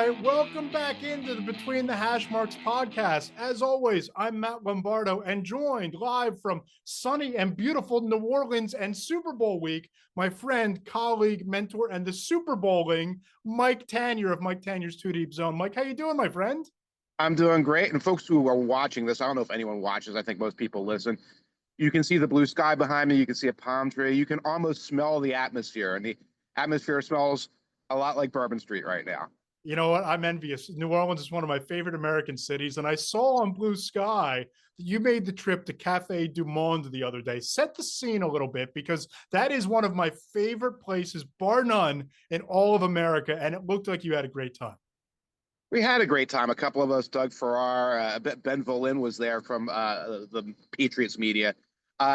right, welcome back into the Between the Hash Marks podcast. As always, I'm Matt Lombardo and joined live from sunny and beautiful New Orleans and Super Bowl week, my friend, colleague, mentor, and the Super Bowling, Mike Tanier of Mike Tanier's Two Deep Zone. Mike, how you doing, my friend? I'm doing great. And folks who are watching this, I don't know if anyone watches. I think most people listen. You can see the blue sky behind me. You can see a palm tree. You can almost smell the atmosphere. And the atmosphere smells a lot like Bourbon Street right now. You know what? I'm envious. New Orleans is one of my favorite American cities. And I saw on Blue Sky that you made the trip to Cafe Du Monde the other day. Set the scene a little bit, because that is one of my favorite places, bar none, in all of America. And it looked like you had a great time. We had a great time. A couple of us, Doug Farrar, Ben Volin was there from the Patriots media.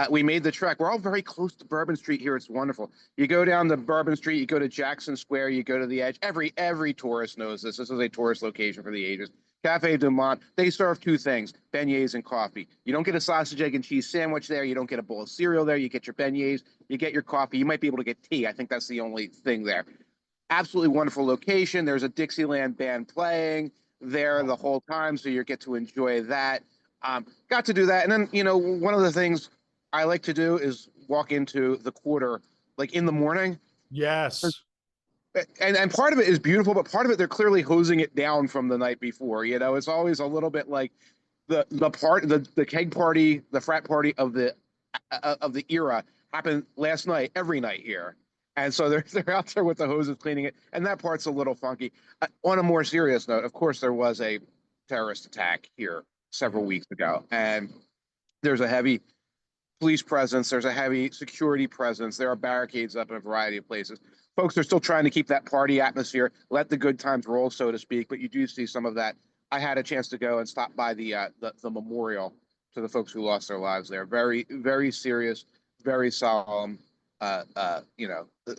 We made the trek. We're all very close to Bourbon Street here. It's wonderful. You go down to Bourbon Street, you go to Jackson Square, you go to the Edge. Every tourist knows this. This is a tourist location for the ages. Cafe Du Monde, they serve two things, beignets and coffee. You don't get a sausage, egg, and cheese sandwich there. You don't get a bowl of cereal there. You get your beignets, you get your coffee. You might be able to get tea. I think that's the only thing there. Absolutely wonderful location. There's a Dixieland band playing there the whole time, so you get to enjoy that. Got to do that. And then, one of the things I like to do is walk into the quarter like in the morning. Yes. And part of it is beautiful, but part of it, they're clearly hosing it down from the night before. It's always a little bit like the keg party, the frat party of the era happened last night, every night here. And so they're out there with the hoses cleaning it, and that part's a little funky. On a more serious note, of course, there was a terrorist attack here several weeks ago, and there's a heavy police presence. There's a heavy security presence. There are barricades up in a variety of places. Folks are still trying to keep that party atmosphere, let the good times roll, so to speak. But you do see some of that. I had a chance to go and stop by the memorial to the folks who lost their lives there. Very, very serious, very solemn.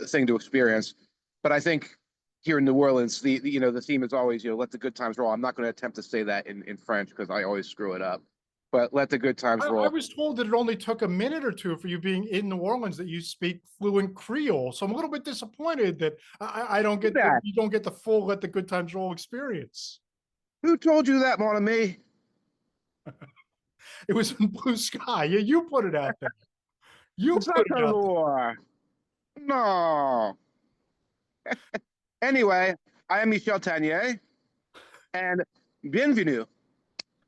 Thing to experience. But I think here in New Orleans, the theme is always, let the good times roll. I'm not going to attempt to say that in French because I always screw it up. But let the good times roll. I was told that it only took a minute or two for you being in New Orleans that you speak fluent Creole. So I'm a little bit disappointed that I don't get that. You don't get the full let the good times roll experience. Who told you that, mon ami? It was in Blue Sky. Yeah, you put it out there. You it's put not it out there. No. Anyway, I am Michel Tanier, and bienvenue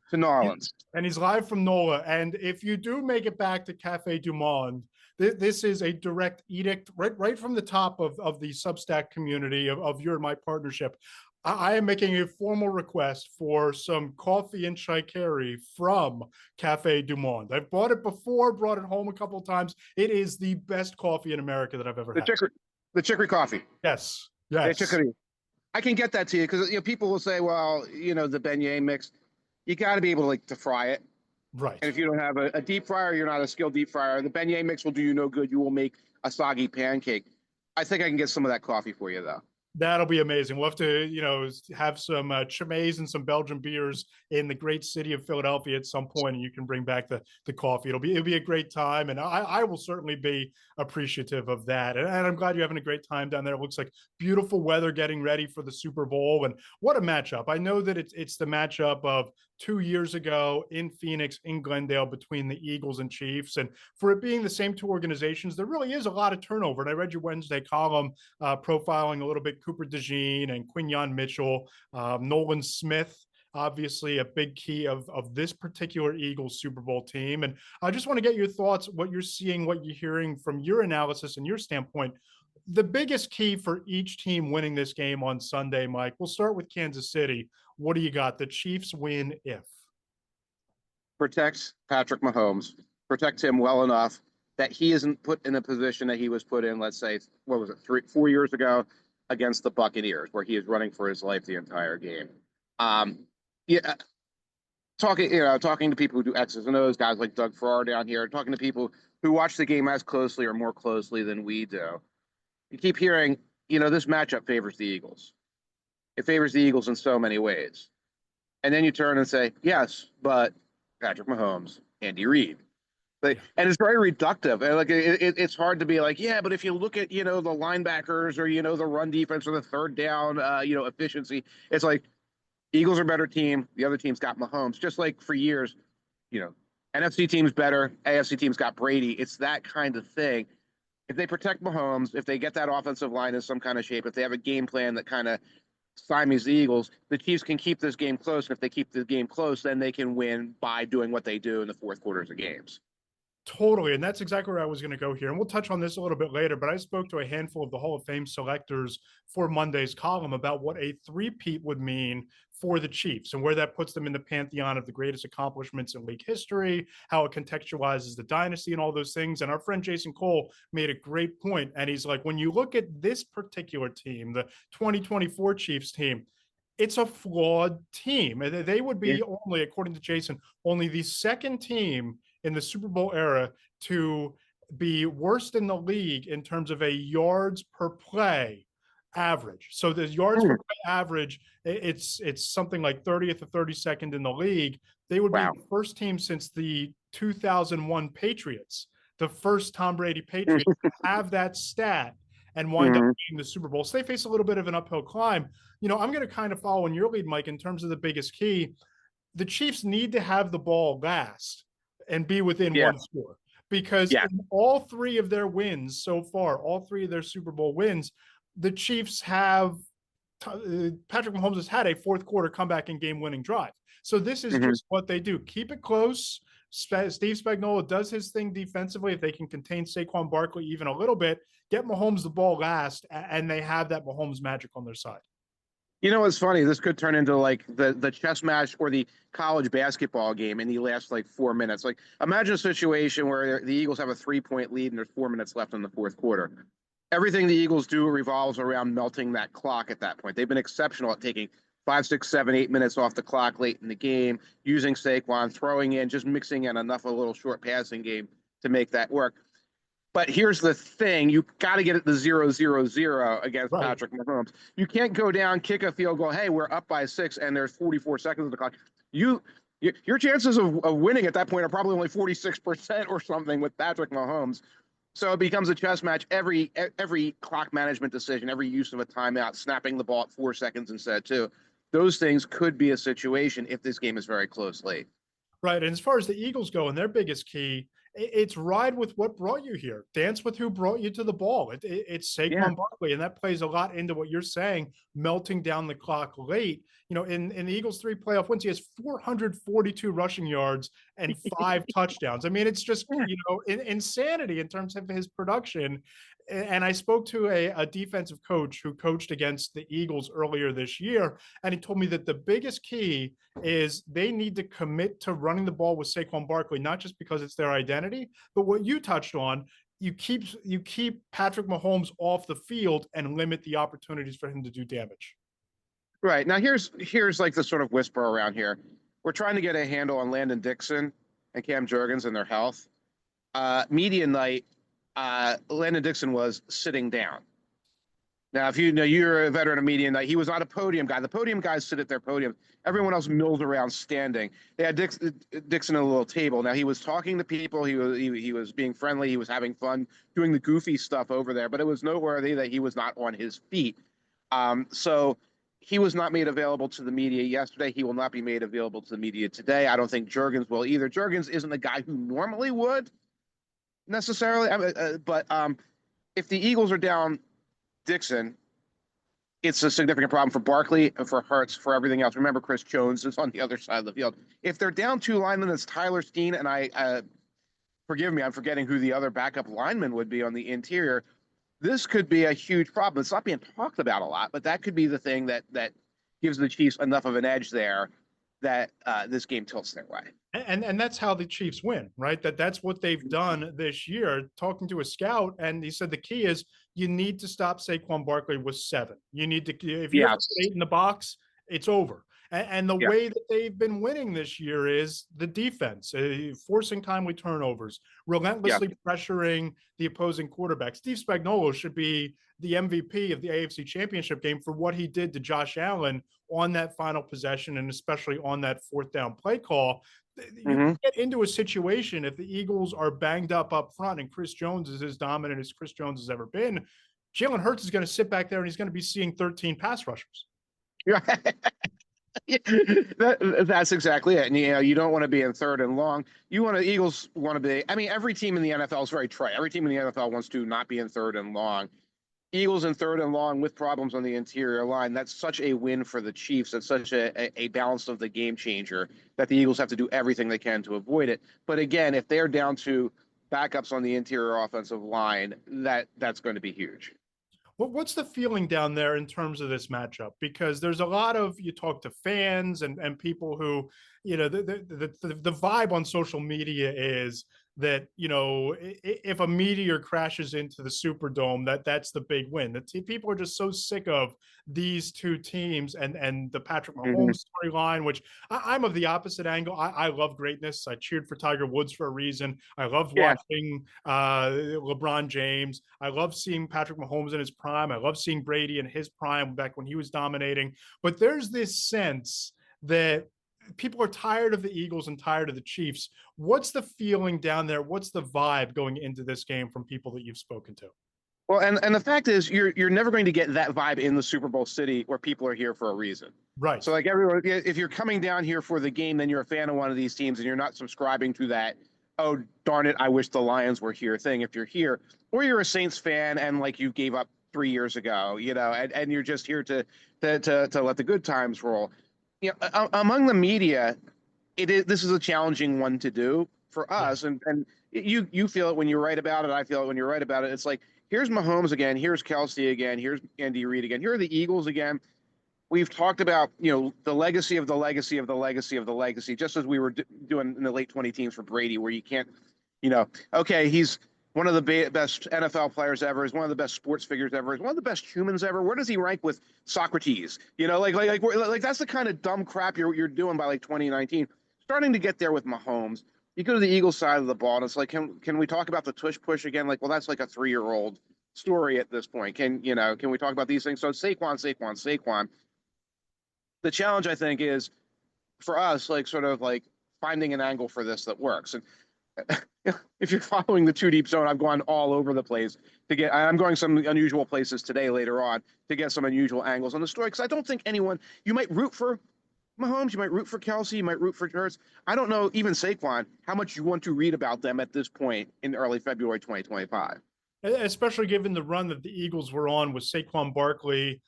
to New Orleans. And he's live from NOLA. And if you do make it back to Cafe Du Monde, this is a direct edict right from the top of the Substack community of your and my partnership. I am making a formal request for some coffee and chicory from Cafe Du Monde. I've bought it before, brought it home a couple of times. It is the best coffee in America that I've ever had. The chicory coffee. Yes. Yes. The chicory. I can get that to you because people will say, well, the beignet mix, you got to be able to fry it. Right. And if you don't have a deep fryer, you're not a skilled deep fryer. The beignet mix will do you no good. You will make a soggy pancake. I think I can get some of that coffee for you, though. That'll be amazing. We'll have to, have some chimay and some Belgian beers in the great city of Philadelphia at some point, and you can bring back the coffee. It'll be a great time, and I will certainly be appreciative of that. And I'm glad you're having a great time down there. It looks like beautiful weather, getting ready for the Super Bowl, and what a matchup! I know that it's the matchup of 2 years ago in Phoenix, in Glendale, between the Eagles and Chiefs, and for it being the same two organizations, there really is a lot of turnover. And I read your Wednesday column profiling a little bit Cooper DeJean and Quinyon Mitchell, Nolan Smith, obviously a big key of this particular Eagles Super Bowl team. And I just want to get your thoughts, what you're seeing, what you're hearing from your analysis and your standpoint. The biggest key for each team winning this game on Sunday, Mike, we'll start with Kansas City. What do you got? The Chiefs win if? Protect Patrick Mahomes. Protect him well enough that he isn't put in a position that he was put in, let's say, 4 years ago against the Buccaneers, where he is running for his life the entire game. Talking to people who do X's and O's, guys like Doug Farrar down here, talking to people who watch the game as closely or more closely than we do. You keep hearing, this matchup favors the Eagles. It favors the Eagles in so many ways. And then you turn and say, yes, but Patrick Mahomes, Andy Reid. And it's very reductive. And like it's hard to be like, yeah, but if you look at, the linebackers or, the run defense or the third down, efficiency, it's like Eagles are a better team. The other team's got Mahomes. Just like for years, you know, NFC team's better. AFC team's got Brady. It's that kind of thing. If they protect Mahomes, if they get that offensive line in some kind of shape, if they have a game plan that kind of stymies the Eagles, the Chiefs can keep this game close. And if they keep the game close, then they can win by doing what they do in the fourth quarters of games. Totally. And that's exactly where I was going to go here. And we'll touch on this a little bit later, but I spoke to a handful of the Hall of Fame selectors for Monday's column about what a three-peat would mean for the Chiefs and where that puts them in the pantheon of the greatest accomplishments in league history, how it contextualizes the dynasty and all those things. And our friend Jason Cole made a great point. And he's like, when you look at this particular team, the 2024 Chiefs team, it's a flawed team. And they would be only, according to Jason, only the second team in the Super Bowl era to be worst in the league in terms of a yards per play average. So the yards per play average, it's something like 30th or 32nd in the league. They would be the first team since the 2001 Patriots, the first Tom Brady Patriots, to have that stat and wind up winning the Super Bowl. So they face a little bit of an uphill climb. I'm going to kind of follow in your lead, Mike, in terms of the biggest key. The Chiefs need to have the ball last and be within one score, because in all three of their wins so far, all three of their Super Bowl wins, the Chiefs have Patrick Mahomes has had a fourth quarter comeback and game winning drive. So this is just what they do. Keep it close. Steve Spagnuolo does his thing defensively. If they can contain Saquon Barkley even a little bit, get Mahomes the ball last, and they have that Mahomes magic on their side. What's funny? This could turn into like the chess match or the college basketball game in the last like 4 minutes. Like imagine a situation where the Eagles have a 3-point lead and there's 4 minutes left in the fourth quarter. Everything the Eagles do revolves around melting that clock at that point. They've been exceptional at taking 5, 6, 7, 8 minutes off the clock late in the game, using Saquon, throwing in, just mixing in enough of a little short passing game to make that work. But here's the thing. You got to get it to 0-0-0 against Patrick Mahomes. You can't go down, kick a field goal. Hey, we're up by 6 and there's 44 seconds of the clock. Your chances of winning at that point are probably only 46% or something with Patrick Mahomes. So it becomes a chess match. Every clock management decision, every use of a timeout, snapping the ball at 4 seconds instead of 2, those things could be a situation if this game is very close late. Right. And as far as the Eagles go, and their biggest key, it's ride with what brought you here. Dance with who brought you to the ball. It's Saquon Barkley, and that plays a lot into what you're saying, melting down the clock late. In the Eagles' 3 playoff wins, he has 442 rushing yards and 5 touchdowns. I mean, it's just, insanity in terms of his production. And I spoke to a defensive coach who coached against the Eagles earlier this year, and he told me that the biggest key is they need to commit to running the ball with Saquon Barkley, not just because it's their identity, but what you touched on, you keep Patrick Mahomes off the field and limit the opportunities for him to do damage. Right. Now, here's like the sort of whisper around here. We're trying to get a handle on Landon Dixon and Cam Jurgens and their health. Media night, Landon Dixon was sitting down. Now, if you're a veteran of media night, he was not a podium guy. The podium guys sit at their podium. Everyone else mills around standing. They had Dixon at a little table. Now, he was talking to people. He was being friendly. He was having fun, doing the goofy stuff over there. But it was noteworthy that he was not on his feet. So he was not made available to the media yesterday. He will not be made available to the media today. I don't think Jurgens will either. Jurgens isn't the guy who normally would necessarily. But if the Eagles are down Dixon, it's a significant problem for Barkley and for Hurts, for everything else. Remember, Chris Jones is on the other side of the field. If they're down 2 linemen, it's Tyler Steen, and I forgive me, I'm forgetting who the other backup lineman would be on the interior. This could be a huge problem. It's not being talked about a lot, but that could be the thing that gives the Chiefs enough of an edge there that this game tilts their way. And that's how the Chiefs win, right? That's what they've done this year. Talking to a scout, and he said the key is you need to stop Saquon Barkley with 7. You need to, if you have 8 in the box, it's over. And the way that they've been winning this year is the defense, forcing timely turnovers, relentlessly pressuring the opposing quarterback. Steve Spagnuolo should be the MVP of the AFC Championship game for what he did to Josh Allen on that final possession, and especially on that 4th down play call. You Mhm. get into a situation if the Eagles are banged up front and Chris Jones is as dominant as Chris Jones has ever been. Jalen Hurts is going to sit back there and he's going to be seeing 13 pass rushers. Yeah. That's exactly it. And you don't want to be in third and long. Eagles want to be. I mean, every team in the NFL is very trite. Every team in the NFL wants to not be in third and long. Eagles in third and long with problems on the interior line. That's such a win for the Chiefs. That's such a balance of the game changer that the Eagles have to do everything they can to avoid it. But again, if they're down to backups on the interior offensive line, that's going to be huge. What's the feeling down there in terms of this matchup? Because there's a lot of, you talk to fans and people who, the vibe on social media is that, if a meteor crashes into the Superdome, that's the big win. People are just so sick of these two teams and the Patrick Mhm. Mahomes storyline, which I'm of the opposite angle. I love greatness. I cheered for Tiger Woods for a reason. I loved Yeah. watching LeBron James. I love seeing Patrick Mahomes in his prime. I love seeing Brady in his prime back when he was dominating. But there's this sense that people are tired of the Eagles and tired of the Chiefs. What's the feeling down there? What's the vibe going into this game from people that you've spoken to? Well, and the fact is, you're never going to get that vibe in the Super Bowl city where people are here for a reason. Right. So like everyone, if you're coming down here for the game, then you're a fan of one of these teams, and you're not subscribing to that. Oh darn it! I wish the Lions were here thing. If you're here, or you're a Saints fan and like you gave up 3 years ago, and you're just here to let the good times roll. Among the media, this is a challenging one to do for us, and you feel it when you write about it. I feel it when you write about it. It's like here's Mahomes again, here's Kelsey again, here's Andy Reid again, here are the Eagles again. We've talked about the legacy of the legacy of the legacy of the legacy, just as we were doing in the late 20 teams for Brady, where you can't, okay, he's one of the best NFL players ever. He's one of the best sports figures ever. He's one of the best humans ever. Where does he rank with Socrates? Like that's the kind of dumb crap you're doing by like 2019. Starting to get there with Mahomes. You go to the Eagles side of the ball, and it's like, can we talk about the tush push again? Like, well, that's like a 3-year-old story at this point. Can we talk about these things? So Saquon. The challenge, I think, is for us, like sort of like finding an angle for this that works. And if you're following the Too Deep Zone, I've gone all over the place I'm going some unusual places today later on to get some unusual angles on the story. Because I don't think you might root for Mahomes, you might root for Kelsey, you might root for Hurts. I don't know, even Saquon, how much you want to read about them at this point in early February 2025. Especially given the run that the Eagles were on with Saquon Barkley,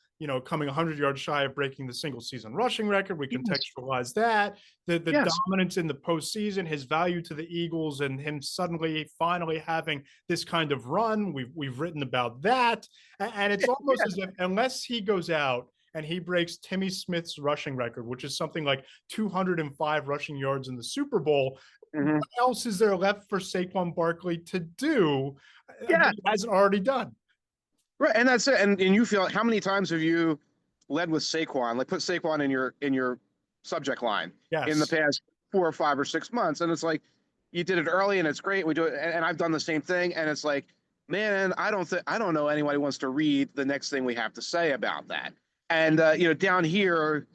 coming 100 yards shy of breaking the single season rushing record. We contextualize that. The Yes. dominance in the postseason, his value to the Eagles, and him suddenly finally having this kind of run. We've written about that. And it's almost as if unless he goes out and he breaks Timmy Smith's rushing record, which is something like 205 rushing yards in the Super Bowl, Mm-hmm. what else is there left for Saquon Barkley to do that Yeah. he hasn't already done? Right. And that's it. And you feel how many times have you led with Saquon? Like put Saquon in your subject line in the Yes. past 4 or 5 or 6 months. And it's like you did it early and it's great. We do it and I've done the same thing. And it's like, man, I don't know anybody wants to read the next thing we have to say about that. And down here,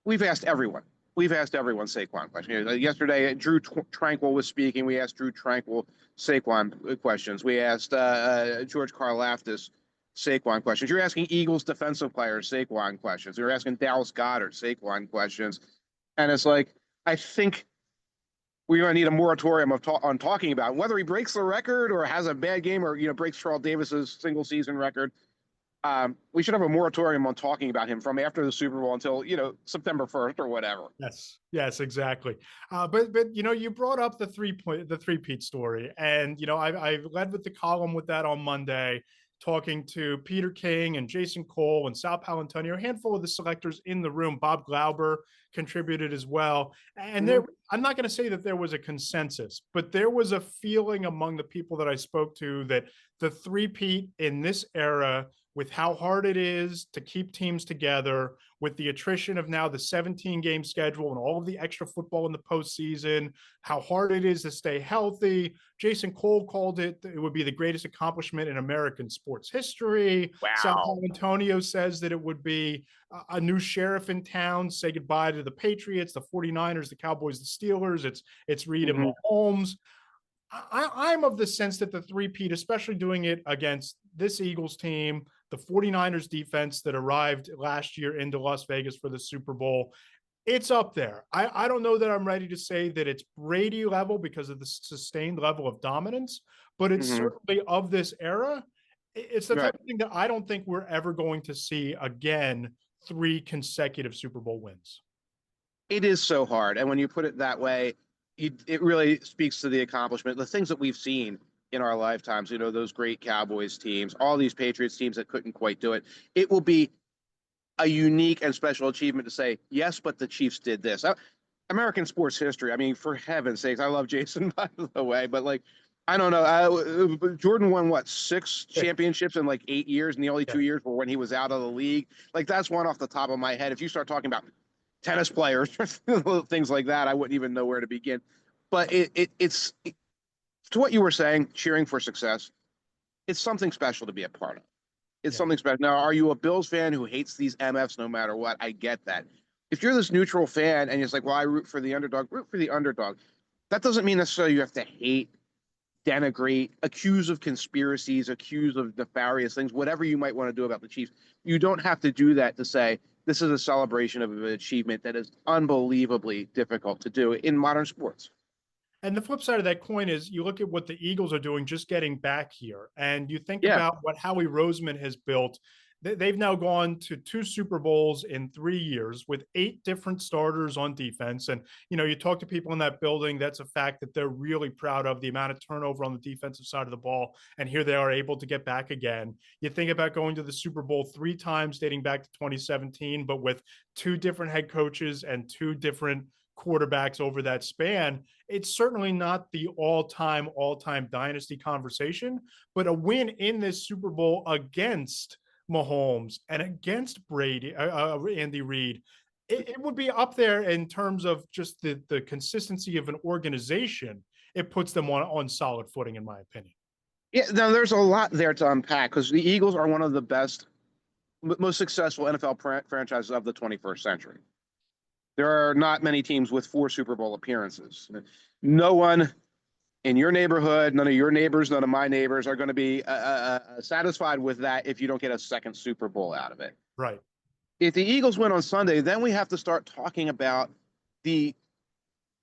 we've asked everyone. We've asked everyone Saquon questions. Yesterday, Drew Tranquil was speaking. We asked Drew Tranquil Saquon questions. We asked George Karlaftis Saquon questions. You're asking Eagles defensive players Saquon questions. You're asking Dallas Goedert Saquon questions. And it's like, I think we're going to need a moratorium on talking about whether he breaks the record or has a bad game or breaks Charles Davis's single season record. We should have a moratorium on talking about him from after the Super Bowl until September 1st or whatever. Yes, exactly. But you brought up the three-peat story, and I led with the column with that on Monday, talking to Peter King and Jason Cole and Sal Palantonio, a handful of the selectors in the room. Bob Glauber contributed as well, and I'm not going to say that there was a consensus, but there was a feeling among the people that I spoke to that the three-peat in this era with how hard it is to keep teams together, with the attrition of now the 17-game schedule and all of the extra football in the postseason, how hard it is to stay healthy. Jason Cole called it would be the greatest accomplishment in American sports history. Sal Wow. Paolantonio says that it would be a new sheriff in town, say goodbye to the Patriots, the 49ers, the Cowboys, the Steelers. It's Reed and Mahomes. I'm of the sense that the three-peat, especially doing it against this Eagles team, the 49ers defense that arrived last year into Las Vegas for the Super Bowl, it's up there. I don't know that I'm ready to say that it's Brady level because of the sustained level of dominance, but it's certainly of this era. It's the type of thing that I don't think we're ever going to see again, 3 consecutive Super Bowl wins. It is so hard. And when you put it that way, it really speaks to the accomplishment, the things that we've seen in our lifetimes, you know, those great Cowboys teams, all these Patriots teams that couldn't quite do it. It will be a unique and special achievement to say, yes, but the Chiefs did this. American sports history. I mean, for heaven's sakes, I love Jason, by the way, but like, I don't know. Jordan won what, 6 championships in like 8 years, and the only 2 years were when he was out of the league. Like, that's one off the top of my head. If you start talking about tennis players, things like that, I wouldn't even know where to begin. But it's to what you were saying, cheering for success. It's something special to be a part of. It's something special. Now, are you a Bills fan who hates these MFs no matter what? I get that. If you're this neutral fan and it's like, well, I root for the underdog, root for the underdog. That doesn't mean necessarily you have to hate, denigrate, accuse of conspiracies, accuse of nefarious things, whatever you might want to do about the Chiefs. You don't have to do that to say this is a celebration of an achievement that is unbelievably difficult to do in modern sports. And the flip side of that coin is you look at what the Eagles are doing, just getting back here, and you think about what Howie Roseman has built. They've now gone to 2 Super Bowls in 3 years with 8 different starters on defense. And, you know, you talk to people in that building, that's a fact that they're really proud of, the amount of turnover on the defensive side of the ball. And here they are able to get back again. You think about going to the Super Bowl 3 times dating back to 2017, but with 2 different head coaches and 2 different quarterbacks over that span. It's certainly not the all-time dynasty conversation, but a win in this Super Bowl against Mahomes and against Brady, Andy Reid, it would be up there in terms of just the consistency of an organization. It puts them on solid footing, in my opinion. Yeah, now there's a lot there to unpack because the Eagles are one of the best, most successful NFL franchises of the 21st century. There are not many teams with 4 Super Bowl appearances. No one in your neighborhood, none of your neighbors, none of my neighbors are going to be satisfied with that if you don't get a second Super Bowl out of it. Right. If the Eagles win on Sunday, then we have to start talking about the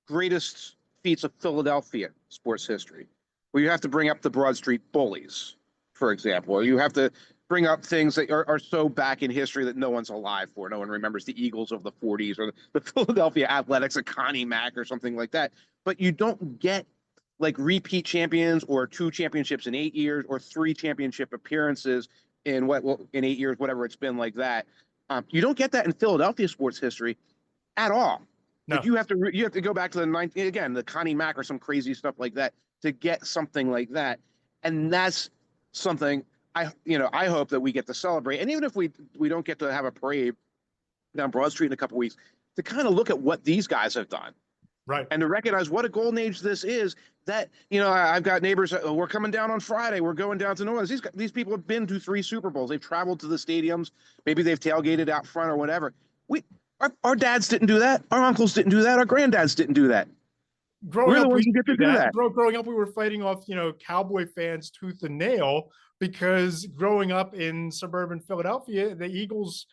greatest feats of Philadelphia sports history, where you have to bring up the Broad Street Bullies, for example, or you have to bring up things that are so back in history that no one's alive for. No one remembers the Eagles of the 40s or the Philadelphia Athletics of Connie Mack or something like that. But you don't get like repeat champions or 2 championships in 8 years or 3 championship appearances in in 8 years, whatever it's been like that. You don't get that in Philadelphia sports history at all. No. Like you have to go back to the 90s again, the Connie Mack or some crazy stuff like that to get something like that. And that's something I hope that we get to celebrate. And even if we don't get to have a parade down Broad Street in a couple of weeks, to kind of look at what these guys have done. Right. And to recognize what a golden age this is, that, I've got neighbors, we're coming down on Friday, we're going down to New Orleans. These people have been to 3 Super Bowls. They've traveled to the stadiums. Maybe they've tailgated out front or whatever. Our dads didn't do that. Our uncles didn't do that. Our granddads didn't do that. Growing up, we get to do that. Growing up, we were fighting off, Cowboy fans tooth and nail, because growing up in suburban Philadelphia, the Eagles,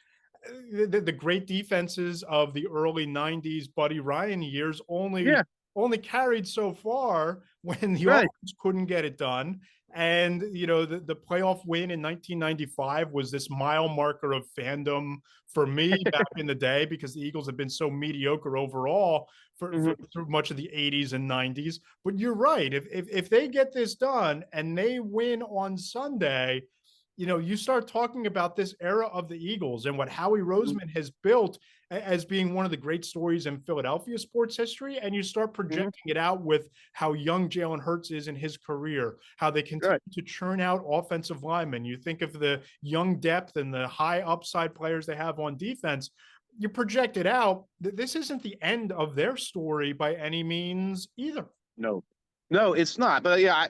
the great defenses of the early 90s Buddy Ryan years only carried so far when the offense couldn't get it done. And, the playoff win in 1995 was this mile marker of fandom for me back in the day, because the Eagles have been so mediocre overall for through much of the 80s and 90s. But you're right. If they get this done and they win on Sunday, you start talking about this era of the Eagles and what Howie Mhm. Roseman has built as being one of the great stories in Philadelphia sports history. And you start Mhm. projecting it out with how young Jalen Hurts is in his career, how they continue Right. to churn out offensive linemen. You think of the young depth and the high upside players they have on defense. You project it out. This isn't the end of their story by any means either. No, no, it's not. But yeah,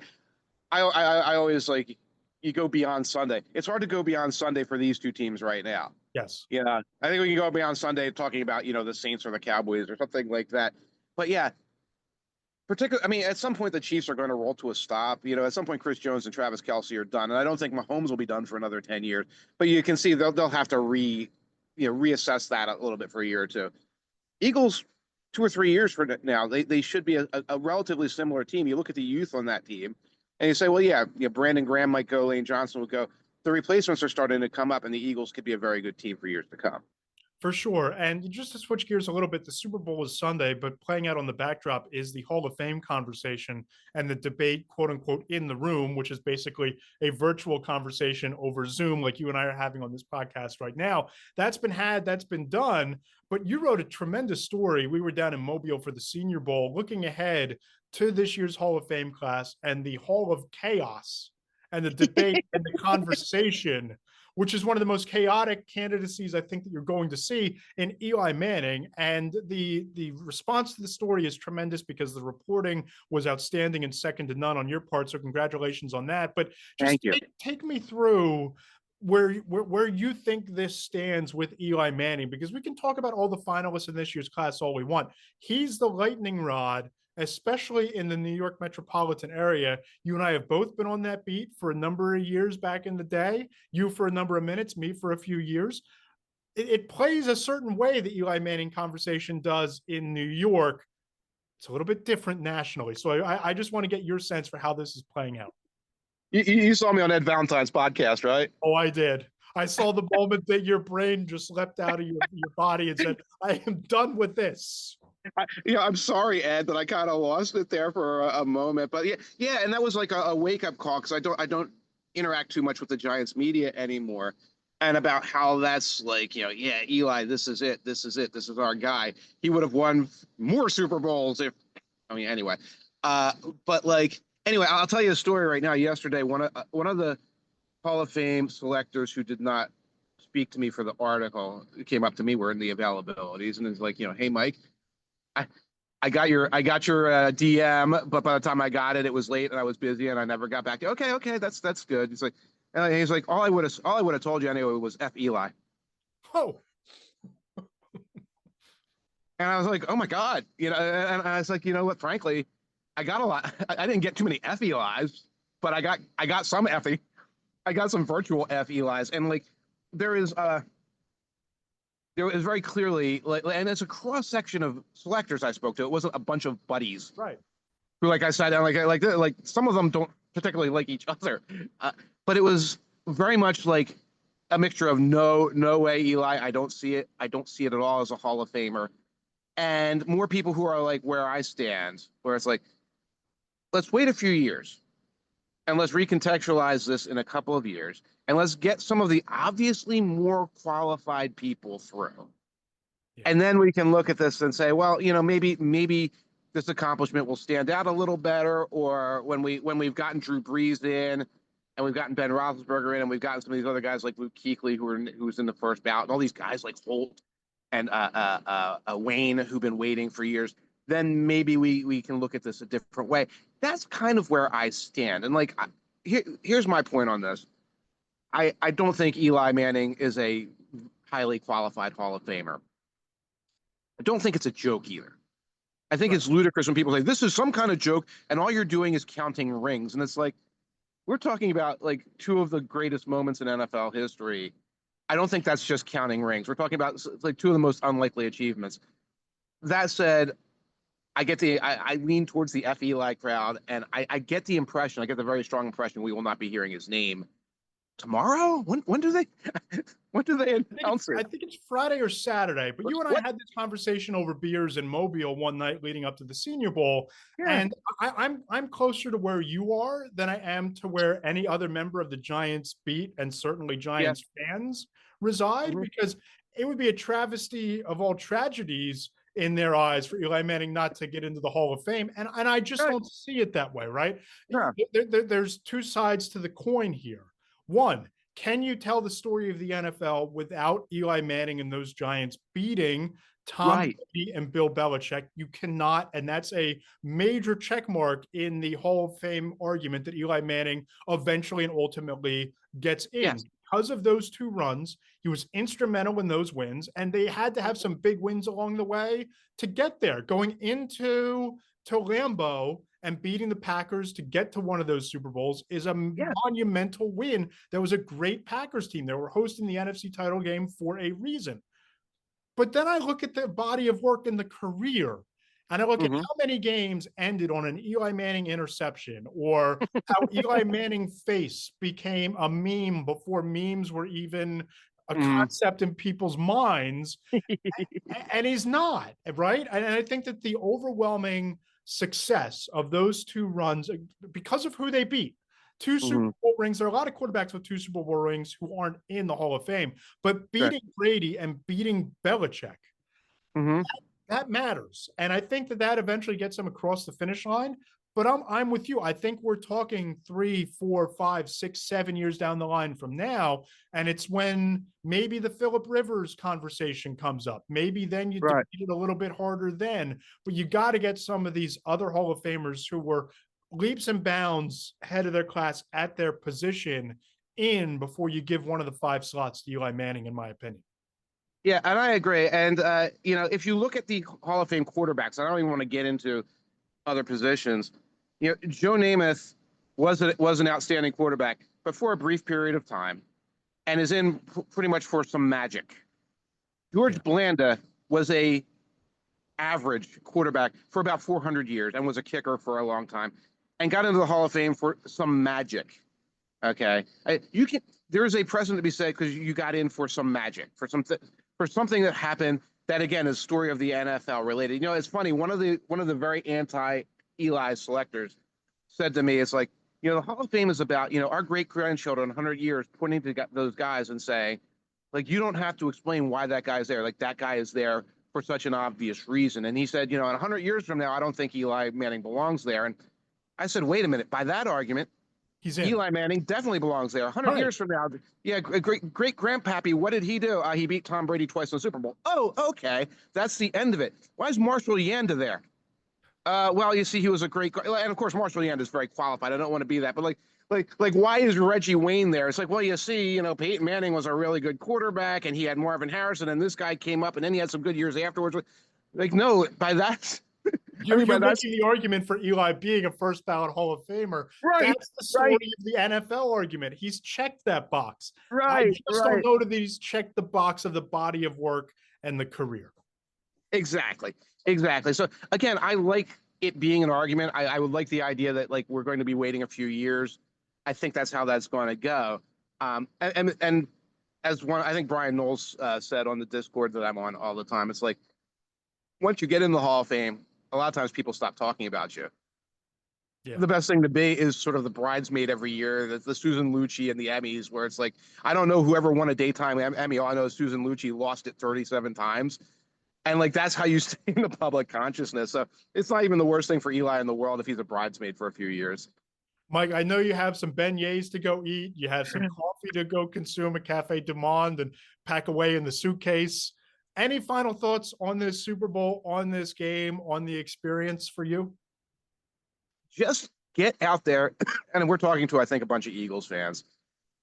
I always like you go beyond Sunday. It's hard to go beyond Sunday for these two teams right now. Yes. Yeah, I think we can go beyond Sunday talking about the Saints or the Cowboys or something like that. But yeah, particularly, I mean, at some point the Chiefs are going to roll to a stop. At some point Chris Jones and Travis Kelce are done, and I don't think Mahomes will be done for another 10 years. But you can see they'll have to reassess that a little bit for a year or two. Eagles, 2 or 3 years from now, they should be a relatively similar team. You look at the youth on that team, and you say, well, yeah, Brandon Graham might go, Lane Johnson will go. The replacements are starting to come up, and the Eagles could be a very good team for years to come. For sure. And just to switch gears a little bit, the Super Bowl is Sunday, but playing out on the backdrop is the Hall of Fame conversation and the debate, quote unquote, in the room, which is basically a virtual conversation over Zoom, like you and I are having on this podcast right now. That's been had, that's been done. But you wrote a tremendous story. We were down in Mobile for the Senior Bowl, looking ahead to this year's Hall of Fame class and the Hall of Chaos and the debate and the conversation, which is one of the most chaotic candidacies I think that you're going to see in Eli Manning. And the response to the story is tremendous because the reporting was outstanding and second to none on your part. So congratulations on that. But just Thank you. take me through where you think this stands with Eli Manning, because we can talk about all the finalists in this year's class all we want. He's the lightning rod, especially in the New York metropolitan area. You and I have both been on that beat for a number of years back in the day. You for a number of minutes, me for a few years. It plays a certain way the Eli Manning conversation does in New York. It's a little bit different nationally. So I just want to get your sense for how this is playing out. You saw me on Ed Valentine's podcast, right? Oh, I did. I saw the moment that your brain just leapt out of your body and said, I am done with this. I'm sorry, Ed, that I kind of lost it there for a moment, but yeah, and that was like a wake up call because I don't interact too much with the Giants media anymore, and about how that's like yeah, Eli, this is it, this is our guy. He would have won more Super Bowls if anyway, but like anyway, I'll tell you a story right now. Yesterday, one of the Hall of Fame selectors who did not speak to me for the article came up to me. We're in the availabilities, and it's like hey Mike. I got your DM, but by the time I got it, it was late and I was busy and I never got back. Okay, that's good. He's like, all I would have told you anyway was F Eli. Oh. And I was like, oh my God, and I was like, what? Frankly, I got a lot. I didn't get too many F Eli's, but I got some Effie. I got some virtual F Eli's, and like there is very clearly and it's a cross section of selectors I spoke to. It wasn't a bunch of buddies, Right. who like I sat down like some of them don't particularly like each other, but it was very much like a mixture of no way Eli, I don't see it at all as a Hall of Famer, and more people who are like where I stand, where it's like let's wait a few years and let's recontextualize this in a couple of years and let's get some of the obviously more qualified people through. Yeah. And then we can look at this and say, well, maybe this accomplishment will stand out a little better, or when we've gotten Drew Brees in and we've gotten Ben Roethlisberger in and we've gotten some of these other guys like Luke Kuechly who's in the first ballot, and all these guys like Holt and Wayne who've been waiting for years, then maybe we can look at this a different way. That's kind of where I stand. And like, here's my point on this. I don't think Eli Manning is a highly qualified Hall of Famer. I don't think it's a joke either. I think it's ludicrous when people say this is some kind of joke and all you're doing is counting rings. And it's like, we're talking about like two of the greatest moments in NFL history. I don't think that's just counting rings. We're talking about like two of the most unlikely achievements. That said, I lean towards the F Eli crowd, and I get the impression, I get the very strong impression we will not be hearing his name tomorrow? When do they when do they announce I it? think it's Friday or Saturday, but you and I What? had this conversation over beers in Mobile one night leading up to the Senior Bowl, Yeah, and I'm closer to where you are than I am to where any other member of the Giants beat and certainly yeah. Giants fans reside, Mhm. because it would be a travesty of all tragedies in their eyes for Eli Manning not to get into the Hall of Fame, and I just Right. don't see it that way, right? Yeah. There's two sides to the coin here. One, can you tell the story of the NFL without Eli Manning and those Giants beating Tom Right. Brady and Bill Belichick? You cannot, and that's a major check mark in the Hall of Fame argument that Eli Manning eventually and ultimately gets in. Yes. Because of those two runs, he was instrumental in those wins, and they had to have some big wins along the way to get there. Going into Lambeau and beating the Packers to get to one of those Super Bowls is a Yeah. monumental win. There was a great Packers team. They were hosting the NFC title game for a reason. But then I look at the body of work in the career, and I look at Hmm. how many games ended on an Eli Manning interception, or how Eli Manning face became a meme before memes were even a Hmm. concept in people's minds. And he's not, right? And I think that the overwhelming success of those two runs, because of who they beat, two Super Hmm. Bowl rings. There are a lot of quarterbacks with two Super Bowl rings who aren't in the Hall of Fame, but Right. beating Brady and beating Belichick, Hmm. that matters. And I think that that eventually gets them across the finish line. But I'm with you. I think we're talking 3, 4, 5, 6, 7 years down the line from now. And it's when maybe the Philip Rivers conversation comes up. Maybe then you debate Right. it a little bit harder then. But you got to get some of these other Hall of Famers who were leaps and bounds ahead of their class at their position in before you give one of the 5 slots to Eli Manning, in my opinion. Yeah, and I agree. And if you look at the Hall of Fame quarterbacks, I don't even want to get into other positions. Joe Namath was an outstanding quarterback, but for a brief period of time, and is in pretty much for some magic. Yeah. George Blanda was a average quarterback for about 400 years and was a kicker for a long time, and got into the Hall of Fame for some magic. Okay, you can. There is a precedent to be said because you got in for some magic, for something that happened that again is story of the NFL related. It's funny. One of the very anti Eli selectors said to me, "It's like the Hall of Fame is about our great grandchildren, 100 years, pointing to those guys and saying, like, you don't have to explain why that guy's there. Like that guy is there for such an obvious reason." And he said, in 100 years from now, I don't think Eli Manning belongs there. And I said, wait a minute. By that argument, He's in. Eli Manning definitely belongs there. 100 Right. years from now, yeah, great grandpappy, what did he do? He beat Tom Brady twice in the Super Bowl. Oh, okay, that's the end of it. Why is Marshall Yanda there? Well, you see, he was a great, and of course, Marshall Yanda is very qualified. I don't want to be that, but like, why is Reggie Wayne there? It's like, well, you see, Peyton Manning was a really good quarterback, and he had Marvin Harrison, and this guy came up, and then he had some good years afterwards. Like, no, by that, I You're mean, by you're that's making the argument for Eli being a first ballot Hall of Famer. right, That's the story right, of the NFL argument. He's checked that box. I right, just don't right. know that he's checked the box of the body of work and the career. Exactly. Exactly. So again, I like it being an argument. I would like the idea that like we're going to be waiting a few years. I think that's how that's going to go. And as one, I think Brian Knowles said on the Discord that I'm on all the time, it's like once you get in the Hall of Fame, a lot of times people stop talking about you. Yeah. The best thing to be is sort of the bridesmaid every year, the Susan Lucci and the Emmys, where it's like I don't know whoever won a daytime Emmy. All I know is Susan Lucci lost it 37 times. And like that's how you stay in the public consciousness. So it's not even the worst thing for Eli in the world if he's a bridesmaid for a few years. Mike, I know you have some beignets to go eat. You have some coffee to go consume at Cafe Du Monde and pack away in the suitcase. Any final thoughts on this Super Bowl, on this game, on the experience for you? Just get out there, and we're talking to I think a bunch of Eagles fans.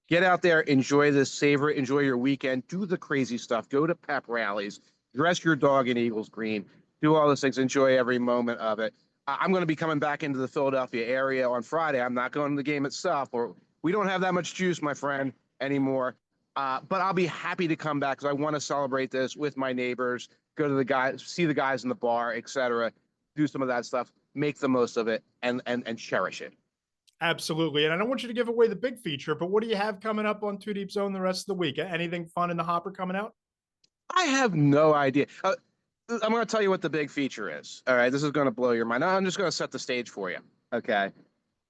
Get out there, enjoy this, savor it, enjoy your weekend, do the crazy stuff, go to pep rallies, dress your dog in Eagles green, do all those things, enjoy every moment of it. I'm going to be coming back into the Philadelphia area on Friday. I'm not going to the game itself, or we don't have that much juice, my friend, anymore. But I'll be happy to come back because I want to celebrate this with my neighbors, go to the guys, see the guys in the bar, etc. Do some of that stuff, make the most of it, and cherish it. Absolutely. And I don't want you to give away the big feature, but what do you have coming up on Two Deep Zone the rest of the week? Anything fun in the hopper coming out? I have no idea. I'm going to tell you what the big feature is. All right, this is going to blow your mind. I'm just going to set the stage for you. Okay.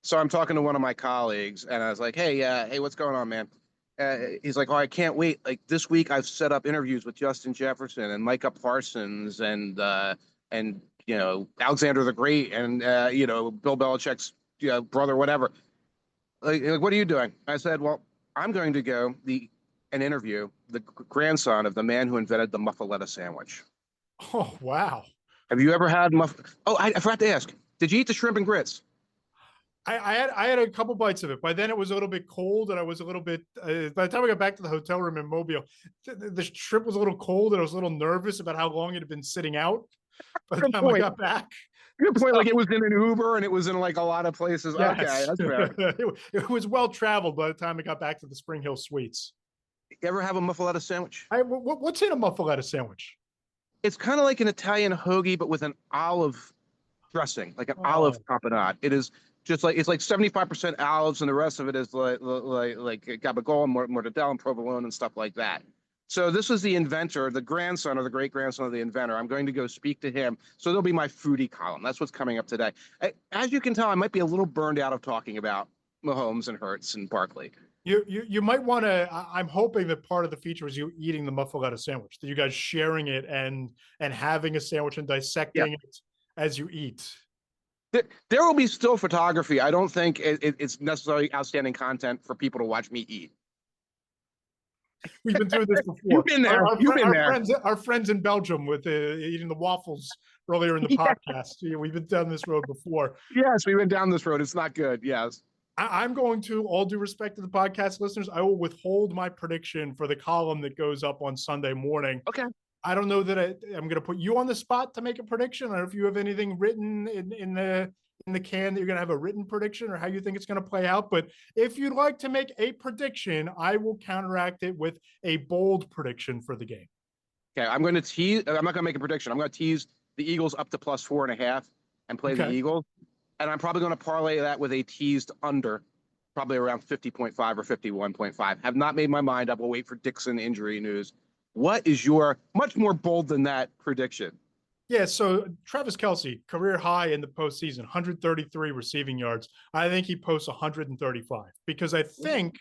So I'm talking to one of my colleagues, and I was like, "Hey, what's going on, man?" He's like, "Oh, I can't wait. Like this week, I've set up interviews with Justin Jefferson and Micah Parsons and Alexander the Great and Bill Belichick's brother, whatever. Like, what are you doing?" I said, "Well, I'm going to go and interview the grandson of the man who invented the muffaletta sandwich. Oh, wow. Have you ever had Oh, I forgot to ask. Did you eat the shrimp and grits? I had a couple bites of it. By then it was a little bit cold, and I was a little bit. By the time I got back to the hotel room in Mobile, the shrimp was a little cold, and I was a little nervous about how long it had been sitting out. By the Good time I point. got back, Good point. so, Like it was in an Uber and it was in like a lot of places. Okay, yes, that's fair. it was well traveled by the time I got back to the Spring Hill Suites. You ever have a muffaletta sandwich? What's in a muffaletta sandwich? It's kind of like an Italian hoagie, but with an olive dressing, like an olive Oh, tapenade. It is just like it's like 75% olives, and the rest of it is like gabagool, mortadella, and provolone, and stuff like that. So this is the inventor, the grandson or the great grandson of the inventor. I'm going to go speak to him. So there'll be my foodie column. That's what's coming up today. As you can tell, I might be a little burned out of talking about Mahomes and Hurts and Barkley. You might want to. I'm hoping that part of the feature is you eating the muffaletta sandwich, that you guys sharing it and having a sandwich and Yeah. dissecting it as you eat. There will be still photography. I don't think it's necessarily outstanding content for people to watch me eat. We've been through this You've before. been there. You've been there. Our friends in Belgium with eating the waffles earlier in the podcast. We've been down this road before. Yes, we went down this road. It's not good. Yes. I'm going to, all due respect to the podcast listeners, I will withhold my prediction for the column that goes up on Sunday morning. Okay. I don't know that I'm going to put you on the spot to make a prediction. I don't know if you have anything written in the can that you're going to have a written prediction or how you think it's going to play out. But if you'd like to make a prediction, I will counteract it with a bold prediction for the game. Okay. I'm going to tease. I'm not going to make a prediction. I'm going to tease the Eagles up to +4.5 and play the Eagles. And I'm probably going to parlay that with a teased under, probably around 50.5 or 51.5. Have not made my mind up. We'll wait for Dixon injury news. What is your much more bold than that prediction? Yeah, so Travis Kelce, career high in the postseason, 133 receiving yards. I think he posts 135 because I think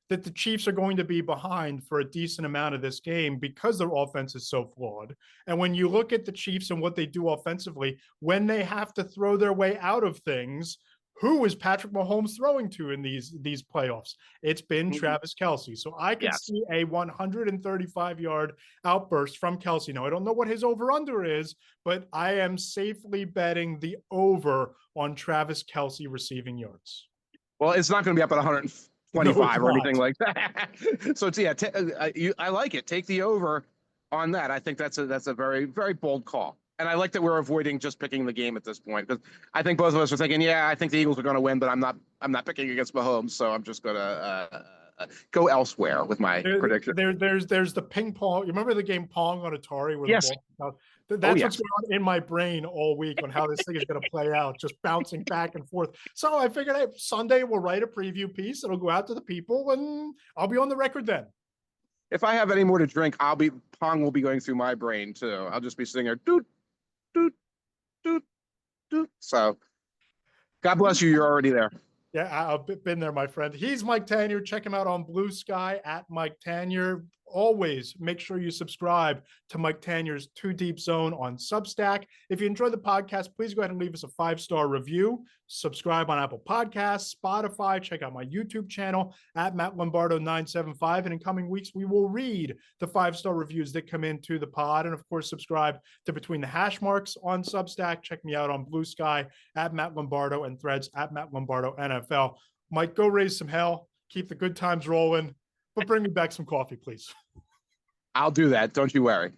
that the Chiefs are going to be behind for a decent amount of this game because their offense is so flawed. And when you look at the Chiefs and what they do offensively, when they have to throw their way out of things, who is Patrick Mahomes throwing to in these playoffs? It's been Travis Kelce. So I could see a 135-yard outburst from Kelce. Now, I don't know what his over-under is, but I am safely betting the over on Travis Kelce receiving yards. Well, it's not going to be up at 125 or anything like that. So it's, I like it. Take the over on that. I think that's a very, very bold call. And I like that we're avoiding just picking the game at this point because I think both of us are thinking, yeah, I think the Eagles are going to win, but I'm not picking against Mahomes, so I'm just going to go elsewhere with my prediction. There's the ping pong. You remember the game Pong on Atari? Where yes. That's what's going on in my brain all week on how this thing is going to play out, just bouncing back and forth. So I figured, hey, Sunday we'll write a preview piece. It'll go out to the people, and I'll be on the record then. If I have any more to drink, Pong will be going through my brain too. I'll just be sitting there, doot, doot, doot, doot. So, God bless you. You're already there. Yeah, I've been there, my friend. He's Mike Tanier. Check him out on Blue Sky at Mike Tanier. Always make sure you subscribe to Mike Tanier's Two Deep Zone on Substack. If you enjoy the podcast, please go ahead and leave us a 5-star review. Subscribe on Apple Podcasts, Spotify. Check out my YouTube channel at Matt Lombardo 975. And in coming weeks, we will read the 5-star reviews that come into the pod. And of course, subscribe to Between the Hash Marks on Substack. Check me out on Blue Sky at Matt Lombardo and Threads at Matt Lombardo NFL. Mike, go raise some hell. Keep the good times rolling. But bring me back some coffee, please. I'll do that. Don't you worry.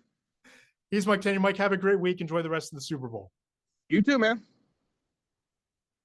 He's Mike Tanier. Mike, have a great week. Enjoy the rest of the Super Bowl. You too, man.